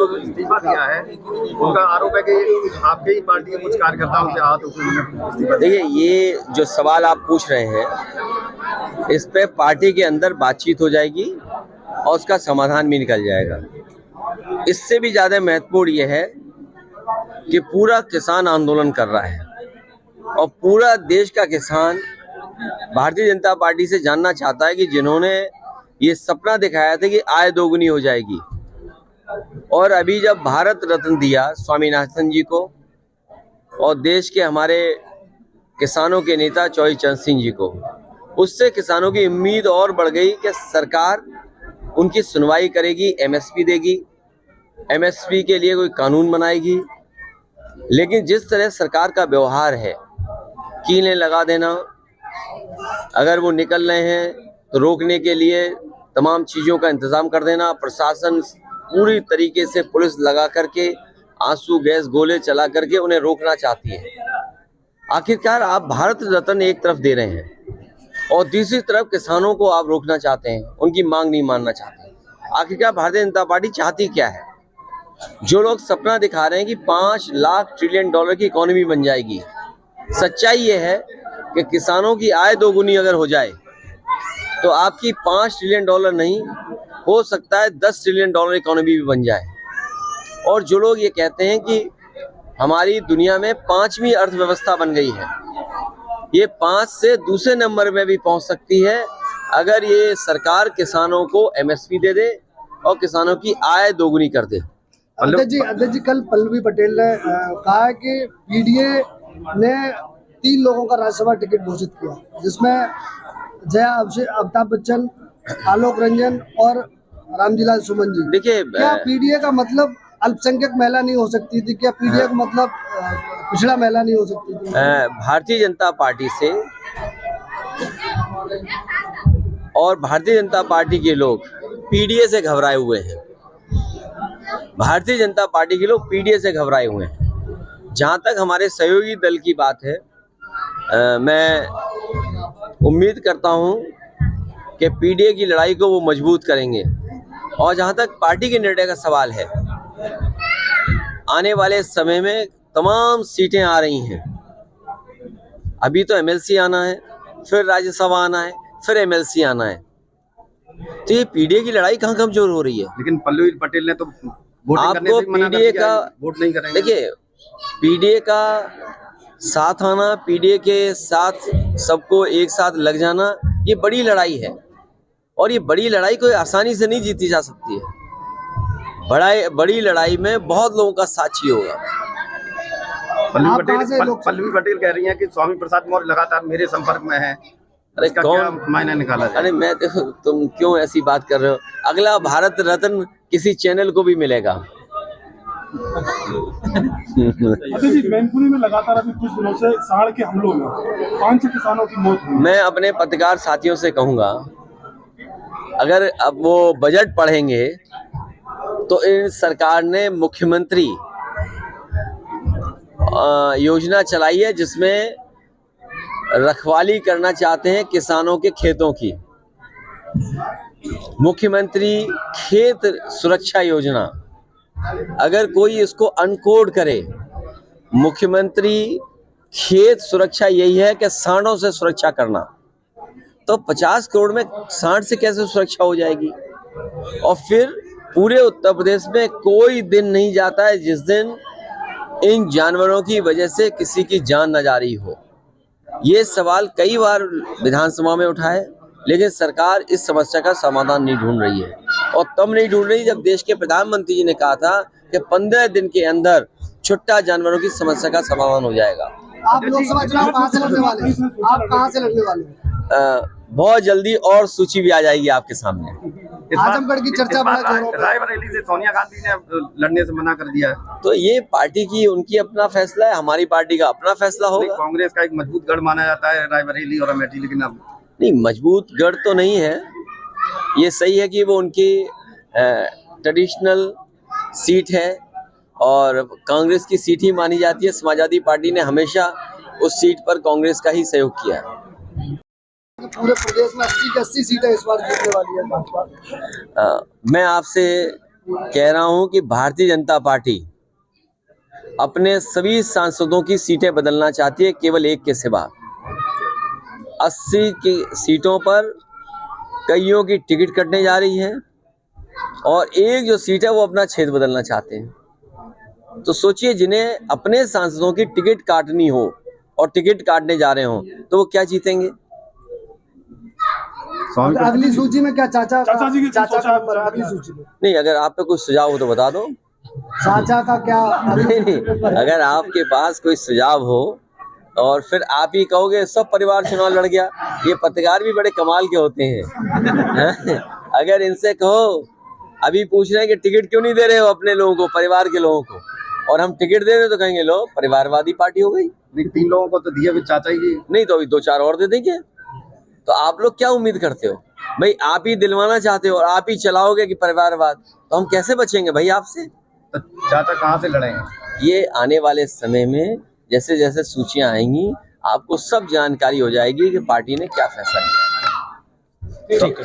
जो इस्तीफा दिया है, उनका आरोप है कि आपके ही पार्टी के कुछ कार्यकर्ताओं से हाथ उठे। देखिए, ये जो सवाल आप पूछ रहे हैं, इस पे पार्टी के अंदर बातचीत हो जाएगी और उसका समाधान भी निकल जाएगा। इससे भी ज़्यादा महत्वपूर्ण ये है कि पूरा किसान आंदोलन कर रहा है और पूरा देश का किसान भारतीय जनता पार्टी से जानना चाहता है कि जिन्होंने ये सपना दिखाया था कि आय दोगुनी हो जाएगी, और अभी जब भारत रत्न दिया स्वामीनाथन जी को और देश के हमारे किसानों के नेता चौधरी चरण सिंह जी को, उससे किसानों की उम्मीद और बढ़ गई कि सरकार उनकी सुनवाई करेगी, एमएसपी देगी, एमएसपी के लिए कोई कानून बनाएगी। लेकिन जिस तरह सरकार का व्यवहार है, कीलें लगा देना, अगर वो निकल रहे हैं तो रोकने के लिए तमाम चीज़ों का इंतज़ाम कर देना, प्रशासन पूरी तरीके से पुलिस लगा करके आंसू गैस गोले चला करके उन्हें रोकना चाहती है। आखिरकार आप भारत रत्न एक तरफ दे रहे हैं और दूसरी तरफ किसानों को आप रोकना चाहते हैं, उनकी मांग नहीं मानना चाहते। आखिरकार भारतीय जनता पार्टी चाहती क्या है? जो लोग सपना दिखा रहे हैं कि 5 लाख ट्रिलियन डॉलर की इकोनॉमी बन जाएगी, सच्चाई ये है कि किसानों की आय दोगुनी अगर हो जाए तो आपकी 5 ट्रिलियन डॉलर नहीं, हो सकता है 10 ट्रिलियन डॉलर इकोनॉमी भी बन जाए। और जो लोग ये कहते हैं कि हमारी दुनिया में 5वीं अर्थव्यवस्था बन गई है, ये 5 से दूसरे नंबर में भी पहुंच सकती है अगर ये सरकार किसानों को एमएसपी दे दे और किसानों की आय दोगुनी कर दे। अध्यक्ष जी, कल पल्लवी पटेल ने कहा कि पीडीए ने 3 लोगों का राज्यसभा टिकट घोषित किया, जिसमें जया अमिताभ बच्चन, आलोक रंजन और रामजीलाल सुमन जी। देखिए, क्या पीडीए का मतलब अल्पसंख्यक महिला नहीं हो सकती थी? क्या पीडीए का मतलब पिछड़ा महिला नहीं हो सकती थी? भारतीय जनता पार्टी से और भारतीय जनता पार्टी के लोग पीडीए से घबराए हुए हैं। भारतीय जनता पार्टी के लोग पीडीए से घबराए हुए हैं। जहां तक हमारे सहयोगी दल की बात है, मैं उम्मीद करता हूं कि पीडीए की लड़ाई को वो मजबूत करेंगे। और जहां तक पार्टी के निर्णय का सवाल है, आने वाले समय में तमाम सीटें आ रही हैं। अभी तो एमएलसी आना है, फिर राज्यसभा आना है, फिर एमएलसी आना है, तो ये पीडीए की लड़ाई कहाँ कमजोर हो रही है? लेकिन पल्लवी पटेल ने तो आपको पीडीए का वोट नहीं करेंगे। देखिए, पीडीए का साथ आना, पीडीए के साथ सबको एक साथ लग जाना, ये बड़ी लड़ाई है और ये बड़ी लड़ाई कोई आसानी से नहीं जीती जा सकती है। बड़ी लड़ाई में बहुत लोगों का साथ चाहिए होगा। पल्लवी पटेल कह रही हैं कि स्वामी प्रसाद मौर्य लगातार मेरे संपर्क में है। अरे कौन मायने निकाला जाए? अरे मैं देखो, तुम क्यों ऐसी बात कर रहे हो? अगला भारत रत्न किसी चैनल को भी मिलेगा। जी, मैनपुरी में लगातार अभी कुछ दिनों से सांड के हमलों में 5 किसानों की मौत हुई। मैं अपने पत्रकार साथियों से कहूंगा, अगर अब वो बजट पढ़ेंगे तो इन सरकार ने मुख्यमंत्री योजना चलाई है जिसमें रखवाली करना चाहते हैं किसानों के खेतों की। मुख्यमंत्री खेत सुरक्षा योजना, अगर कोई इसको अनकोड करे, मुख्यमंत्री खेत सुरक्षा यही है कि सांडों से सुरक्षा करना, तो 50 करोड़ में सांड से कैसे सुरक्षा हो जाएगी? और फिर पूरे उत्तर प्रदेश में कोई दिन नहीं जाता है जिस दिन इन जानवरों की वजह से किसी की जान न जा रही हो। ये सवाल कई बार विधानसभा में उठा है, लेकिन सरकार इस समस्या का समाधान नहीं ढूंढ रही है। और तब नहीं ढूंढ रही जब देश के प्रधानमंत्री जी ने कहा था कि 15 दिन के अंदर छुट्टा जानवरों की समस्या का समाधान हो जाएगा। आप लोकसभा चुनाव कहाँ से लड़ने वाले हैं? आप कहाँ से लड़ने वाले हैं? बहुत जल्दी और सूची भी आ जाएगी आपके सामने। आजमगढ़ की चर्चा बड़ा जोरों पर। रायबरेली से सोनिया गांधी ने लड़ने से मना कर दिया है। तो ये पार्टी की उनकी अपना फैसला है, हमारी पार्टी का अपना फैसला होगा। कांग्रेस का एक मजबूत गढ़ माना जाता है रायबरेली और अमेठी, लेकिन अब नहीं, मजबूत गढ़ तो नहीं है। ये सही है कि वो उनकी ट्रेडिशनल सीट है और कांग्रेस की सीट ही मानी जाती है। समाजवादी पार्टी ने हमेशा उस सीट पर कांग्रेस का ही सहयोग किया है। पूरे प्रदेश में 80 की 80 सीटें इस बार जीतने वाली है भाजपा। मैं आपसे कह रहा हूं कि भारतीय जनता पार्टी अपने सभी सांसदों की सीटें बदलना चाहती है, केवल एक के सिवा। 80 की सीटों पर कईयों की टिकट कटने जा रही है और एक जो सीट है वो अपना क्षेत्र बदलना चाहते हैं। तो सोचिए, जिन्हें अपने सांसदों की टिकट काटनी हो और टिकट काटने जा रहे हो तो वो क्या जीतेंगे? अगली सूची में क्या चाचा चाचा जी की चाचा सोचा का आप नंबर है अगली सूची में? नहीं, अगर आप पे कुछ सुझाव हो तो बता दो। चाचा का क्या नहीं, अगर आपके पास कोई सुझाव हो और फिर आप ही कहोगे सब परिवार चुनाव लड़ गया, ये पत्रकार भी बड़े कमाल के होते हैं। अगर इनसे कहो, अभी पूछ रहे हैं कि टिकट क्यों नहीं दे रहे हो अपने लोगों को, परिवार के लोगों को, और हम टिकट दे रहे तो कहेंगे लो परिवारवादी पार्टी हो गई। नहीं, 3 लोगों को तो दिया भी चाचा ही। नहीं तो अभी 2-4 और दे देंगे। तो आप लोग क्या उम्मीद करते हो भाई? आप ही दिलवाना चाहते हो और आप ही चलाओगे कि परिवारवाद, तो हम कैसे बचेंगे भाई आपसे? तो चाचा कहाँ से लड़े हैं? ये आने वाले समय में जैसे जैसे सूचियां आएंगी आपको सब जानकारी हो जाएगी कि पार्टी ने क्या फैसला लिया।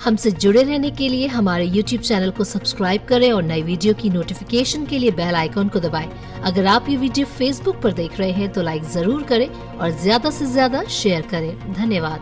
हमसे जुड़े रहने के लिए हमारे YouTube चैनल को सब्सक्राइब करें और नई वीडियो की नोटिफिकेशन के लिए बेल आइकॉन को दबाएं। अगर आप ये वीडियो Facebook पर देख रहे हैं तो लाइक जरूर करें और ज्यादा से ज्यादा शेयर करें। धन्यवाद।